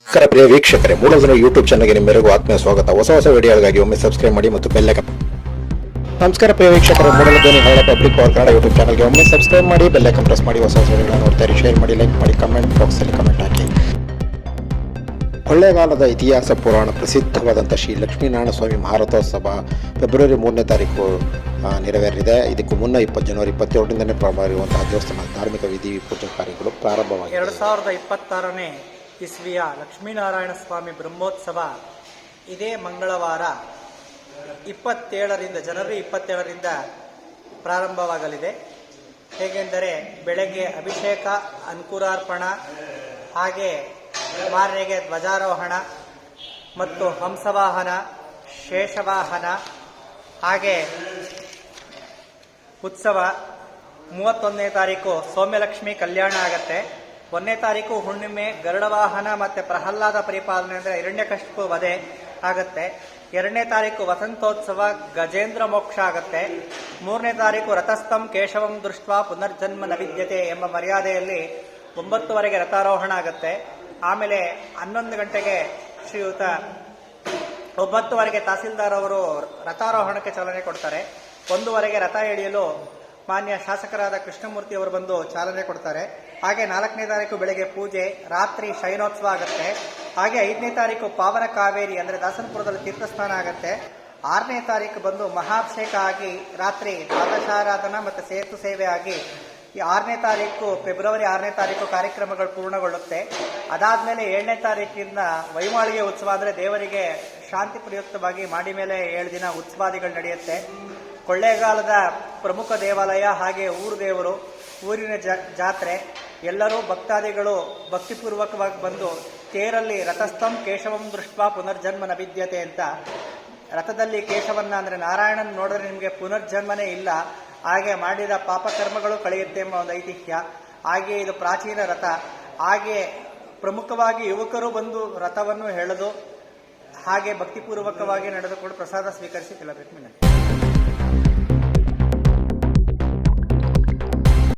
ನಮಸ್ಕಾರ ಪ್ರಿಯ ವೀಕ್ಷಕರೇ, ಮೂಲದಿನ ಯೂಟ್ಯೂಬ್ ಚಾನಲ್ಗೆ ನಿಮ್ಮೆಲ್ಲರಿಗೂ ಆತ್ಮೀಯ ಸ್ವಾಗತ. ಹೊಸ ವಿಡಿಯೋಗಳಿಗಾಗಿ ಒಮ್ಮೆ ಸಬ್ಸ್ಕ್ರೈಬ್ ಮಾಡಿ ಮತ್ತು ಬೆಲ್ ಐಕಾನ್. ನಮಸ್ಕಾರ ಪ್ರಿಯ ವೀಕ್ಷಕರೇ, ಮೂಲಧ್ವನಿ ಹಳ್ಳ ಪಬ್ಲಿಕ್ ಪವರ್ ಕನ್ನಡ ಯೂಟ್ಯೂಬ್ ಚಾನಲ್ಗೆ ಒಮ್ಮೆ ಸಬ್ಸ್ಕ್ರೈಬ್ ಮಾಡಿ, ಬೆಲ್ ಐಕಾನ್ ಪ್ರೆಸ್ ಮಾಡಿ. ಹೊಸ ವಿಡಿಯೋಗಳನ್ನ ನೋಡ್ತಾರೆ, ಶೇರ್ ಮಾಡಿ, ಲೈಕ್ ಮಾಡಿ, ಕಮೆಂಟ್ ಬಾಕ್ಸಲ್ಲಿ ಕಮೆಂಟ್ ಹಾಕಿ. ಕೊಳ್ಳೇಗಾಲದ ಇತಿಹಾಸ ಪುರಾಣ ಪ್ರಸಿದ್ಧವಾದಂಥ ಶ್ರೀ ಲಕ್ಷ್ಮೀನಾರಾಯಣ ಸ್ವಾಮಿ ಮಹಾರಥೋತ್ಸವ ಫೆಬ್ರವರಿ 3ನೇ ತಾರೀಕು ನೆರವೇರಿದೆ. ಇದಕ್ಕೂ ಮುನ್ನ ಜನವರಿ 27ರಿಂದಲೇ ಪ್ರಾರಂಭವಾಗಿರುವಂತಹ ದೇವಸ್ಥಾನದ ಧಾರ್ಮಿಕ ವಿಧಿ ಪೂಜಾ ಕಾರ್ಯಗಳು ಪ್ರಾರಂಭವಾಗಿದೆ. 2026ನೇ ಇಸ್ವಿಯ ಲಕ್ಷ್ಮೀನಾರಾಯಣ ಸ್ವಾಮಿ ಬ್ರಹ್ಮೋತ್ಸವ ಇದೇ ಮಂಗಳವಾರ ಜನವರಿ 27ರಿಂದ ಪ್ರಾರಂಭವಾಗಲಿದೆ. ಹೇಗೆಂದರೆ ಬೆಳಗ್ಗೆ ಅಭಿಷೇಕ, ಅಂಕುರಾರ್ಪಣ, ಹಾಗೆ ಮಾರನೆಗೆ ಧ್ವಜಾರೋಹಣ ಮತ್ತು ಹಂಸವಾಹನ, ಶೇಷವಾಹನ, ಹಾಗೆ ಉತ್ಸವ. 31ನೇ ತಾರೀಕು ಸೌಮ್ಯಲಕ್ಷ್ಮಿ ಕಲ್ಯಾಣ ಆಗತ್ತೆ. 1ನೇ ತಾರೀಕು ಹುಣ್ಣಿಮೆ, ಗರುಡ ವಾಹನ ಮತ್ತು ಪ್ರಹ್ಲಾದ ಪರಿಪಾಲನೆ ಅಂದರೆ ಹಿರಣ್ಯಕಶಿಪು ವಧೆ ಆಗತ್ತೆ. 2ನೇ ತಾರೀಕು ವಸಂತೋತ್ಸವ, ಗಜೇಂದ್ರ ಮೋಕ್ಷ ಆಗತ್ತೆ. 3ನೇ ತಾರೀಕು ರಥಸ್ಥಂ ಕೇಶವಂ ದೃಷ್ಟ ಪುನರ್ಜನ್ಮ ನ ವಿದ್ಯತೆ ಎಂಬ ಮರ್ಯಾದೆಯಲ್ಲಿ 9:30ಗೆ ರಥಾರೋಹಣ ಆಗತ್ತೆ. ಆಮೇಲೆ 11 ಗಂಟೆಗೆ ಶ್ರೀಯುತ 9:15ಗೆ ತಹಸೀಲ್ದಾರ್ ಅವರು ರಥಾರೋಹಣಕ್ಕೆ ಚಾಲನೆ ಕೊಡ್ತಾರೆ. 1:15ಗೆ ರಥ ಎಳೆಯಲು ಮಾನ್ಯ ಶಾಸಕರಾದ ಕೃಷ್ಣಮೂರ್ತಿ ಅವರು ಬಂದು ಚಾಲನೆ ಕೊಡ್ತಾರೆ. ಹಾಗೆ 4ನೇ ತಾರೀಕು ಬೆಳಗ್ಗೆ ಪೂಜೆ, ರಾತ್ರಿ ಶಯನೋತ್ಸವ ಆಗುತ್ತೆ. ಹಾಗೆ 5ನೇ ತಾರೀಕು ಪಾವನ ಕಾವೇರಿ ಅಂದರೆ ದಾಸನಪುರದಲ್ಲಿ ತೀರ್ಥಸ್ನಾನ ಆಗುತ್ತೆ. 6ನೇ ತಾರೀಕು ಬಂದು ಮಹಾಭಿಷೇಕ ಆಗಿ ರಾತ್ರಿ ದ್ವಾದಶಾರಾಧನಾ ಮತ್ತು ಸೇತು ಸೇವೆ ಆಗಿ ಈ 6ನೇ ತಾರೀಕು ಫೆಬ್ರವರಿ 6ನೇ ತಾರೀಕು ಕಾರ್ಯಕ್ರಮಗಳು ಪೂರ್ಣಗೊಳ್ಳುತ್ತೆ. ಅದಾದಮೇಲೆ 7ನೇ ತಾರೀಕಿಂದ ವೈಮಾಳಿಗೆ ಉತ್ಸವ ಅಂದರೆ ದೇವರಿಗೆ ಶಾಂತಿ ಪ್ರಯುಕ್ತವಾಗಿ ಮಾಡಿ ಮೇಲೆ 7 ದಿನ ಉತ್ಸವಾದಿಗಳು ನಡೆಯುತ್ತೆ. ಕೊಳ್ಳೇಗಾಲದ ಪ್ರಮುಖ ದೇವಾಲಯ, ಹಾಗೆ ಊರು ದೇವರು, ಊರಿನ ಜಾತ್ರೆ. ಎಲ್ಲರೂ ಭಕ್ತಾದಿಗಳು ಭಕ್ತಿಪೂರ್ವಕವಾಗಿ ಬಂದು ತೇರಲ್ಲಿ ರಥಸ್ಥಂ ಕೇಶವಂ ದೃಷ್ಟ ಪುನರ್ಜನ್ಮ ನ ವಿದ್ಯತೆ ಅಂತ, ರಥದಲ್ಲಿ ಕೇಶವನ್ನ ಅಂದರೆ ನಾರಾಯಣನ್ ನೋಡಿದ್ರೆ ನಿಮಗೆ ಪುನರ್ಜನ್ಮನೇ ಇಲ್ಲ, ಹಾಗೆ ಮಾಡಿದ ಪಾಪಕರ್ಮಗಳು ಕಳೆಯುತ್ತೆ ಎಂಬ ಒಂದು ಐತಿಹ್ಯ. ಹಾಗೆ ಇದು ಪ್ರಾಚೀನ ರಥ. ಹಾಗೆ ಪ್ರಮುಖವಾಗಿ ಯುವಕರು ಬಂದು ರಥವನ್ನು ಎಳೆದು ಹಾಗೆ ಭಕ್ತಿಪೂರ್ವಕವಾಗಿ ನಡೆದುಕೊಂಡು ಪ್ರಸಾದ ಸ್ವೀಕರಿಸಿ ಕೆಲಬೇಕು.